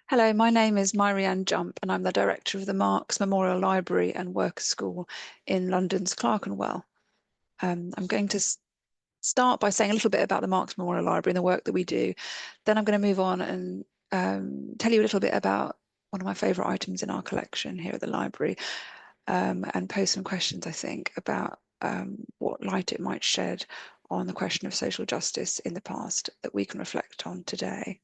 Hello, my name is Myrianne Jump and I'm the director of the Marx Memorial Library and Workers' School in London's Clerkenwell. I'm going to start by saying a little bit about the Marx Memorial Library and the work that we do. Then I'm going to move on and tell you a little bit about one of my favourite items in our collection here at the library, and pose some questions, I think, about what light it might shed on the question of social justice in the past that we can reflect on today.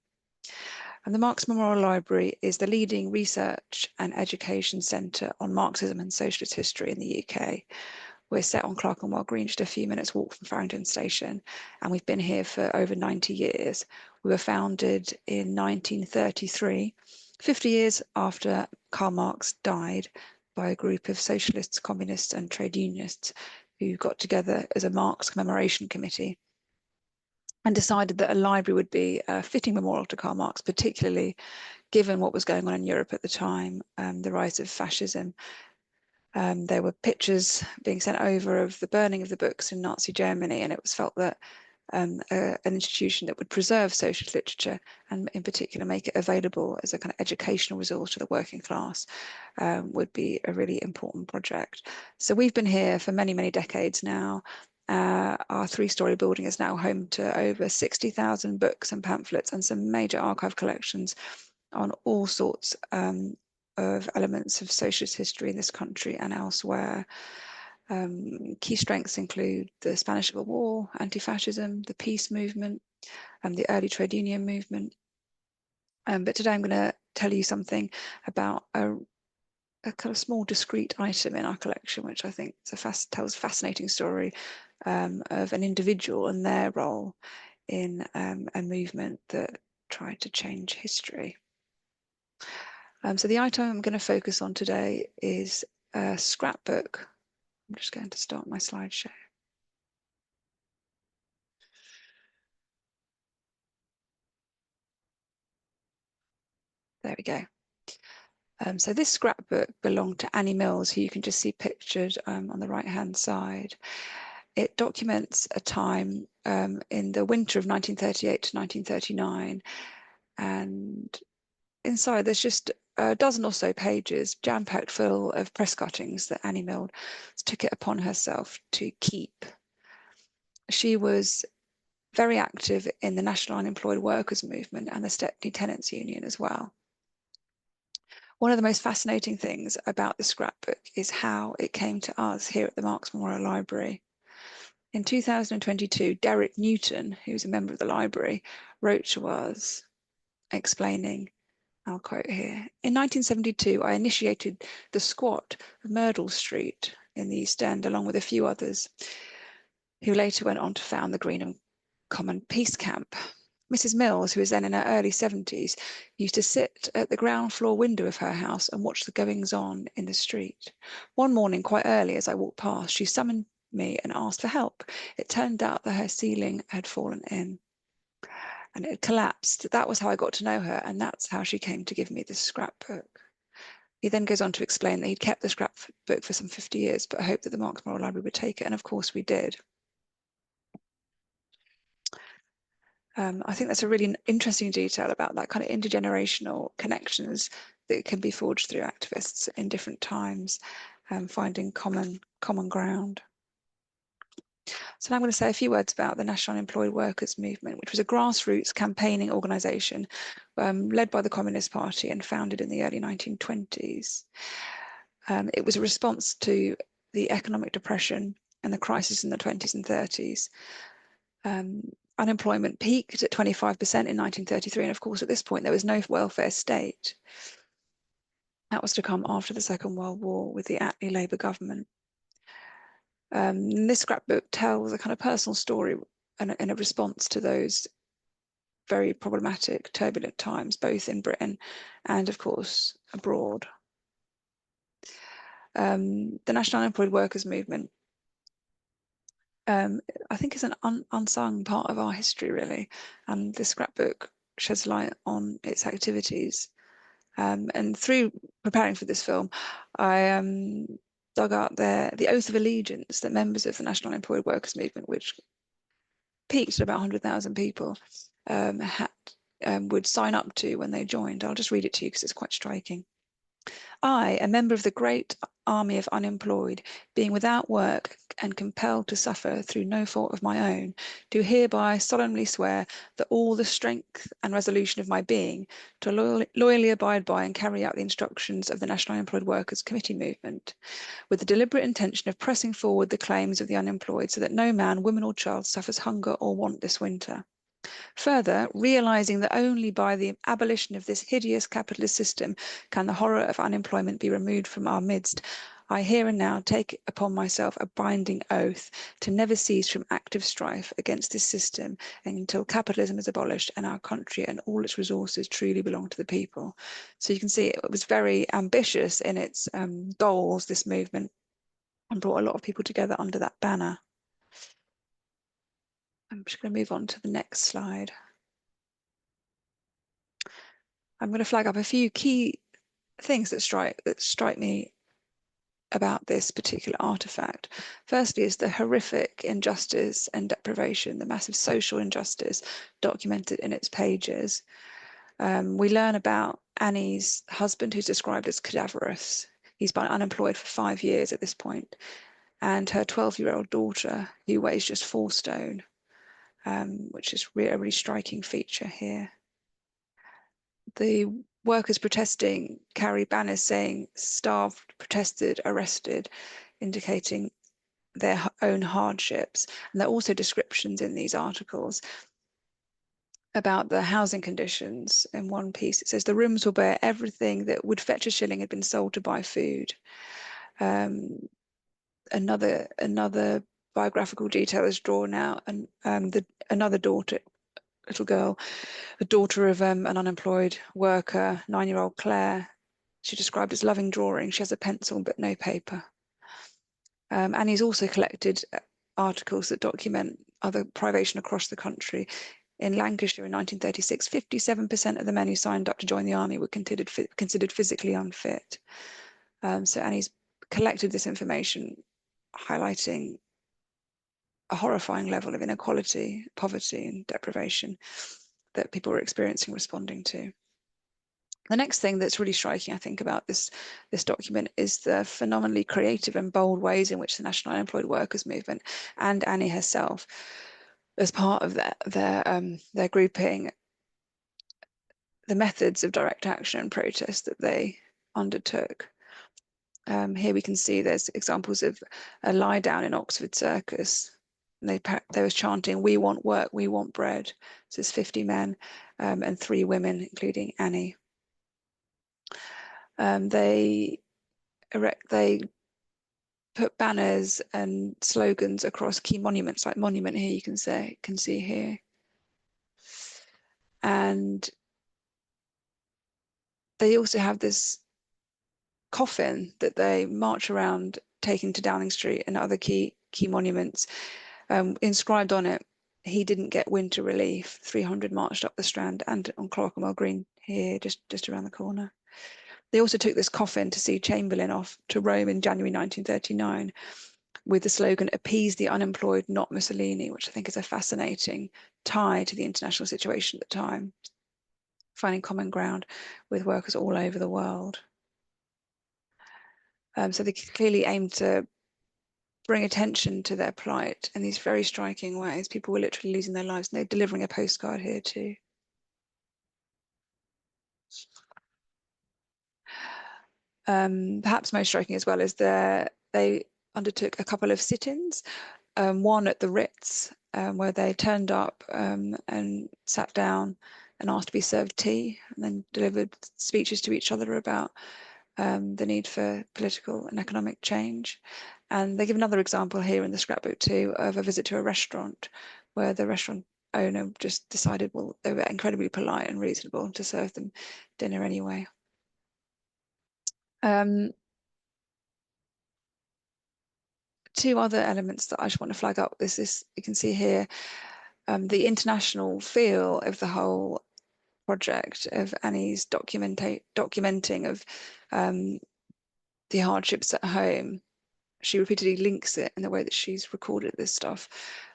And the Marx Memorial Library is the leading research and education centre on Marxism and socialist history in the UK. We're set on Clerkenwell Green, just a few minutes walk from Farringdon Station, and we've been here for over 90 years. We were founded in 1933, 50 years after Karl Marx died, by a group of socialists, communists and trade unionists who got together as a Marx commemoration committee and decided that a library would be a fitting memorial to Karl Marx, particularly given what was going on in Europe at the time, the rise of fascism. There were pictures being sent over of the burning of the books in Nazi Germany, and it was felt that an institution that would preserve socialist literature and in particular make it available as a kind of educational resource to the working class would be a really important project. So we've been here for many, many decades now. Our three-storey building is now home to over 60,000 books and pamphlets and some major archive collections on all sorts of elements of socialist history in this country and elsewhere. Key strengths include the Spanish Civil War, anti-fascism, the peace movement, and the early trade union movement. But today I'm going to tell you something about a kind of small discrete item in our collection, which I think tells a fascinating story of an individual and their role in a movement that tried to change history. So the item I'm going to focus on today is a scrapbook. I'm just going to start my slideshow. There we go. So this scrapbook belonged to Annie Mills, who you can just see pictured on the right-hand side. It documents a time in the winter of 1938 to 1939, and inside there's just a dozen or so pages jam-packed full of press cuttings that Annie Mills took it upon herself to keep. She was very active in the National Unemployed Workers Movement and the Stepney Tenants Union as well. One of the most fascinating things about the scrapbook is how it came to us here at the Marx Memorial Library. In 2022, Derek Newton, who's a member of the library, wrote to us explaining, I'll quote here, "In 1972, I initiated the squat of Myrtle Street in the East End, along with a few others, who later went on to found the Greenham Common Peace Camp. Mrs. Mills, who was then in her early 70s, used to sit at the ground floor window of her house and watch the goings-on in the street. One morning, quite early, as I walked past, she summoned me and asked for help. It turned out that her ceiling had fallen in and it had collapsed. That was how I got to know her, and that's how she came to give me this scrapbook." He then goes on to explain that he'd kept the scrapbook for some 50 years, but hoped that the Marx Memorial Library would take it, and of course we did. I think that's a really interesting detail about that kind of intergenerational connections that can be forged through activists in different times, finding common ground. So now I'm going to say a few words about the National Unemployed Workers Movement, which was a grassroots campaigning organisation led by the Communist Party and founded in the early 1920s. It was a response to the economic depression and the crisis in the 20s and 30s. Unemployment peaked at 25% in 1933, and of course at this point there was no welfare state. That was to come after the Second World War with the Attlee Labour government. This scrapbook tells a kind of personal story and a response to those very problematic, turbulent times, both in Britain and of course abroad. The National Unemployed Workers Movement I think is an unsung part of our history, really, and the scrapbook sheds light on its activities. And through preparing for this film, I dug out the oath of allegiance that members of the National Unemployed Workers Movement, which peaked at about 100,000 people, had would sign up to when they joined. I'll just read it to you because it's quite striking. I, a member of the great army of unemployed, being without work and compelled to suffer through no fault of my own, do hereby solemnly swear that all the strength and resolution of my being to loyally abide by and carry out the instructions of the National Unemployed Workers Committee movement, with the deliberate intention of pressing forward the claims of the unemployed so that no man, woman or child suffers hunger or want this winter. Further, realizing that only by the abolition of this hideous capitalist system can the horror of unemployment be removed from our midst, I here and now take upon myself a binding oath to never cease from active strife against this system until capitalism is abolished and our country and all its resources truly belong to the people. So you can see it was very ambitious in its goals, this movement, and brought a lot of people together under that banner. I'm just going to move on to the next slide. I'm going to flag up a few key things that strike me about this particular artifact. Firstly is the horrific injustice and deprivation, the massive social injustice documented in its pages. We learn about Annie's husband, who's described as cadaverous. He's been unemployed for 5 years at this point, and her 12-year-old daughter, who weighs just 4 stone, which is a really striking feature here. The workers protesting carry banners saying starved, protested, arrested, indicating their own hardships. And there are also descriptions in these articles about the housing conditions. In one piece, it says the rooms will bear everything that would fetch a shilling had been sold to buy food. Another biographical detail is drawn out, and another daughter, little girl, the daughter of an unemployed worker, 9-year-old Claire. She described as loving drawing. She has a pencil but no paper. And he's also collected articles that document other privation across the country. In Lancashire in 1936, 57% of the men who signed up to join the army were considered physically unfit. So Annie's collected this information, highlighting a horrifying level of inequality, poverty, and deprivation that people were experiencing, responding to. The next thing that's really striking, I think, about this document is the phenomenally creative and bold ways in which the National Unemployed Workers Movement and Annie herself, as part of their grouping, the methods of direct action and protest that they undertook. Here we can see there's examples of a lie down in Oxford Circus. And they was chanting, "We want work, we want bread." So it's 50 men and 3 women, including Annie. They put banners and slogans across key monuments, like monument here you can see here. And they also have this coffin that they march around taking to Downing Street and other key monuments. Inscribed on it, "He didn't get winter relief." 300 marched up the Strand and on Clerkenwell Green here, just around the corner. They also took this coffin to see Chamberlain off to Rome in January 1939 with the slogan, "Appease the unemployed, not Mussolini," which I think is a fascinating tie to the international situation at the time, finding common ground with workers all over the world. So they clearly aimed to bring attention to their plight in these very striking ways. People were literally losing their lives, and they're delivering a postcard here too. Perhaps most striking as well is they undertook a couple of sit-ins, one at the Ritz, where they turned up and sat down and asked to be served tea, and then delivered speeches to each other about the need for political and economic change. And they give another example here in the scrapbook too of a visit to a restaurant where the restaurant owner just decided, well, they were incredibly polite and reasonable to serve them dinner anyway. Two other elements that I just want to flag up is you can see here the international feel of the whole project, of Annie's documenting of the hardships at home. She repeatedly links it in the way that she's recorded this stuff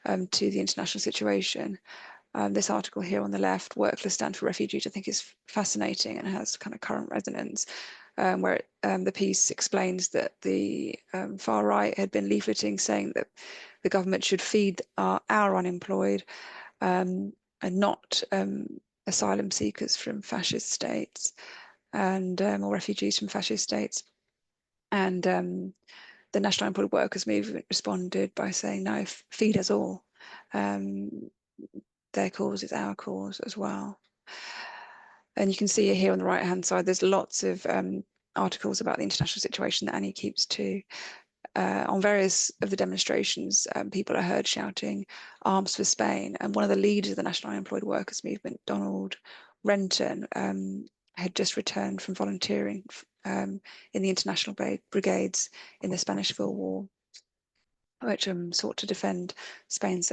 to the international situation. This article here on the left, Workless stand for refugees, I think is fascinating and has kind of current resonance, where the piece explains that the far right had been leafleting saying that the government should feed our unemployed and not asylum seekers from fascist states and or refugees from fascist states. And the National Unemployed Workers Movement responded by saying, no, feed us all. Their cause is our cause as well. And you can see here on the right-hand side, there's lots of articles about the international situation that Annie keeps to. On various of the demonstrations, people are heard shouting "Arms for Spain," and one of the leaders of the National Unemployed Workers Movement, Donald Renton, had just returned from volunteering in the international brigades in the Spanish Civil War, which sought to defend Spain's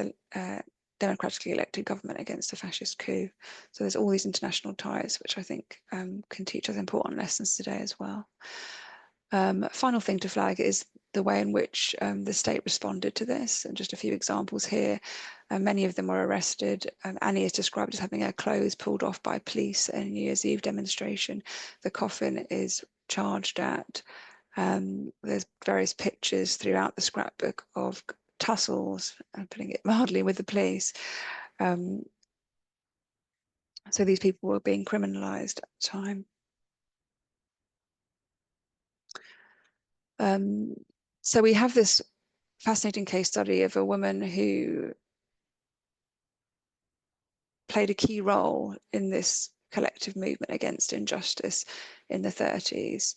democratically elected government against a fascist coup. So there's all these international ties, which I think can teach us important lessons today as well. Final thing to flag is the way in which the state responded to this, and just a few examples here. Many of them were arrested. Annie is described as having her clothes pulled off by police at a New Year's Eve demonstration. The coffin is charged at. There's various pictures throughout the scrapbook of tussles, putting it mildly, with the police. So these people were being criminalised at the time. So we have this fascinating case study of a woman who played a key role in this collective movement against injustice in the 30s.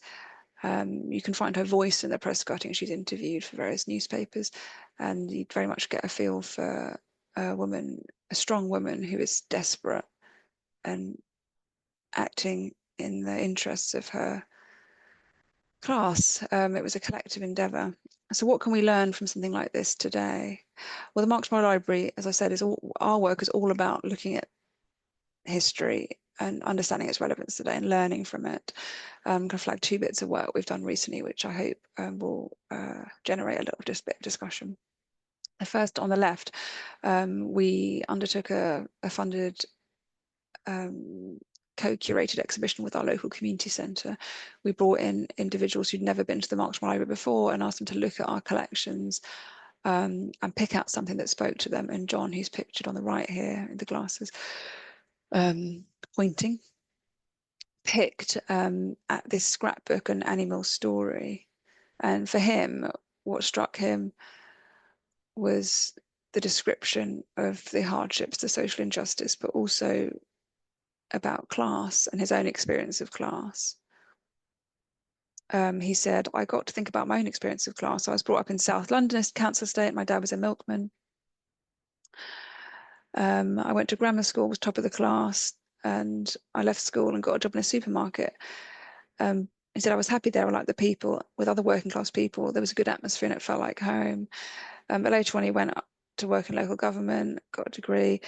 You can find her voice in the press cutting she's interviewed for various newspapers, and you'd very much get a feel for a woman, a strong woman who is desperate and acting in the interests of her class. It was a collective endeavour. So what can we learn from something like this today? Well, the Marx Memorial Library, as I said, is all, our work is all about looking at history and understanding its relevance today and learning from it. I'm going to flag two bits of work we've done recently, which I hope will generate a little bit of discussion. The first on the left, we undertook a funded co-curated exhibition with our local community centre. We brought in individuals who'd never been to the Marx Library before and asked them to look at our collections and pick out something that spoke to them. And John, who's pictured on the right here in the glasses, pointing, picked at this scrapbook an animal story. And for him, what struck him was the description of the hardships, the social injustice, but also about class and his own experience of class. He said, I got to think about my own experience of class. I was brought up in South London, council estate. My dad was a milkman. I went to grammar school, was top of the class, and I left school and got a job in a supermarket. He said, I was happy there. I liked the people with other working class people. There was a good atmosphere and it felt like home. But later on, he went up to work in local government, got a degree.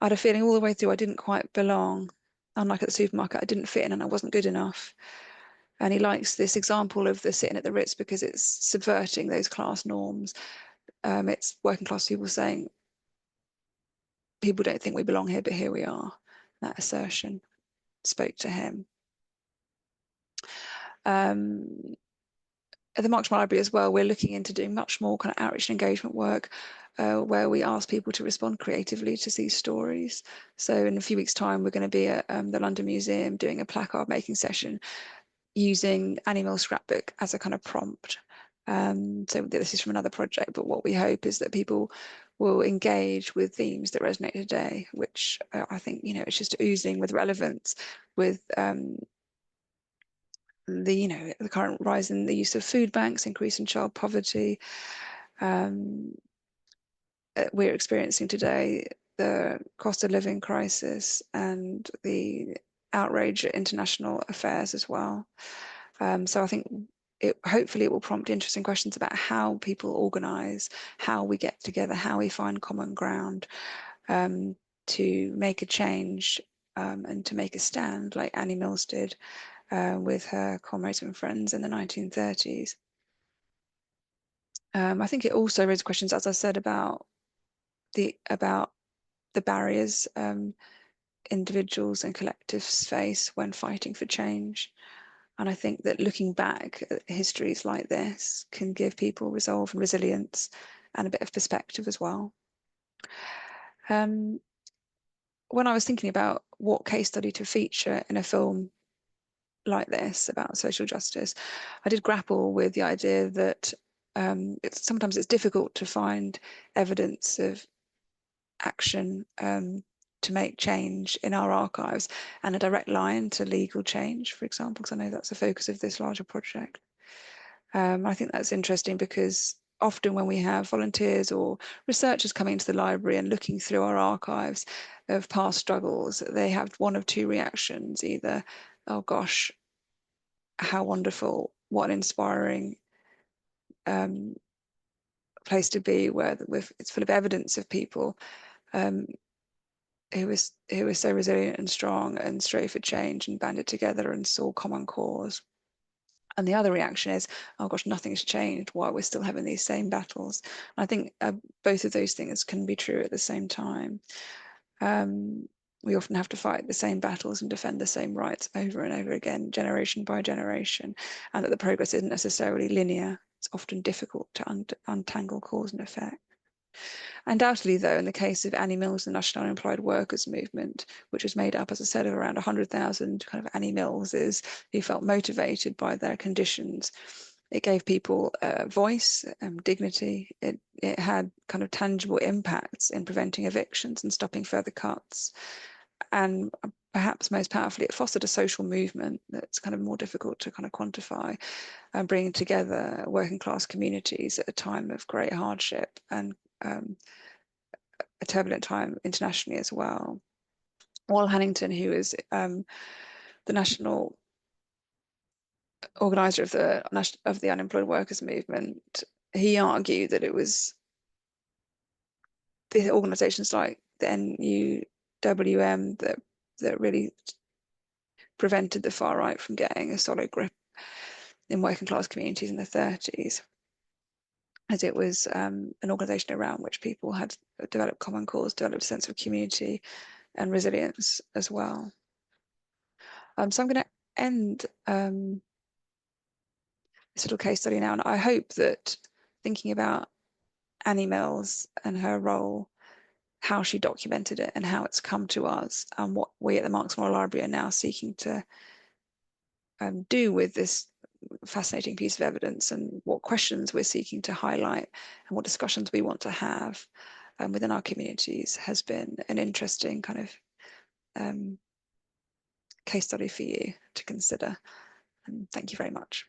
I had a feeling all the way through I didn't quite belong. Unlike at the supermarket, I didn't fit in and I wasn't good enough. And he likes this example of the sitting at the Ritz because it's subverting those class norms. It's working class people saying, people don't think we belong here, but here we are. That assertion spoke to him. At the Marx Library as well, we're looking into doing much more kind of outreach and engagement work where we ask people to respond creatively to these stories. So in a few weeks' time, we're going to be at the London Museum doing a placard making session using Animal Scrapbook as a kind of prompt. So this is from another project, but what we hope is that people will engage with themes that resonate today, which I think, it's just oozing with relevance with the current rise in the use of food banks, increase in child poverty. We're experiencing today the cost of living crisis and the outrage at international affairs as well. So I think hopefully it will prompt interesting questions about how people organise, how we get together, how we find common ground to make a change and to make a stand like Annie Mills did with her comrades and friends in the 1930s. I think it also raises questions, as I said, about the barriers individuals and collectives face when fighting for change. And I think that looking back at histories like this can give people resolve and resilience and a bit of perspective as well. When I was thinking about what case study to feature in a film like this about social justice, I did grapple with the idea that sometimes it's difficult to find evidence of action to make change in our archives and a direct line to legal change, for example, because I know that's the focus of this larger project. I think that's interesting because often when we have volunteers or researchers coming to the library and looking through our archives of past struggles, they have one of two reactions: either, oh gosh, how wonderful, what an inspiring place to be, where it's full of evidence of people um, who was so resilient and strong and strove for change and banded together and saw common cause. And the other reaction is, oh gosh, nothing's changed. Why we're still having these same battles? And I think both of those things can be true at the same time. We often have to fight the same battles and defend the same rights over and over again, generation by generation, and that the progress isn't necessarily linear. It's often difficult to untangle cause and effect. Undoubtedly, though, in the case of Annie Mills, the National Unemployed Workers Movement, which was made up, as I said, of around 100,000 kind of Annie Millses who felt motivated by their conditions, it gave people voice, dignity. It had kind of tangible impacts in preventing evictions and stopping further cuts. And perhaps most powerfully, it fostered a social movement that's kind of more difficult to kind of quantify, and bringing together working class communities at a time of great hardship and a turbulent time internationally as well. Wal Hannington, who is the national organizer of the unemployed workers movement, he argued that it was the organizations like the NUWM that really prevented the far right from getting a solid grip in working class communities in the 30s, as it was an organization around which people had developed common cause, developed a sense of community and resilience as well. So I'm going to end this little case study now, and I hope that thinking about Annie Mills and her role, how she documented it and how it's come to us, and what we at the Marx Memorial Library are now seeking to do with this fascinating piece of evidence, and what questions we're seeking to highlight and what discussions we want to have within our communities, has been an interesting kind of case study for you to consider. And thank you very much.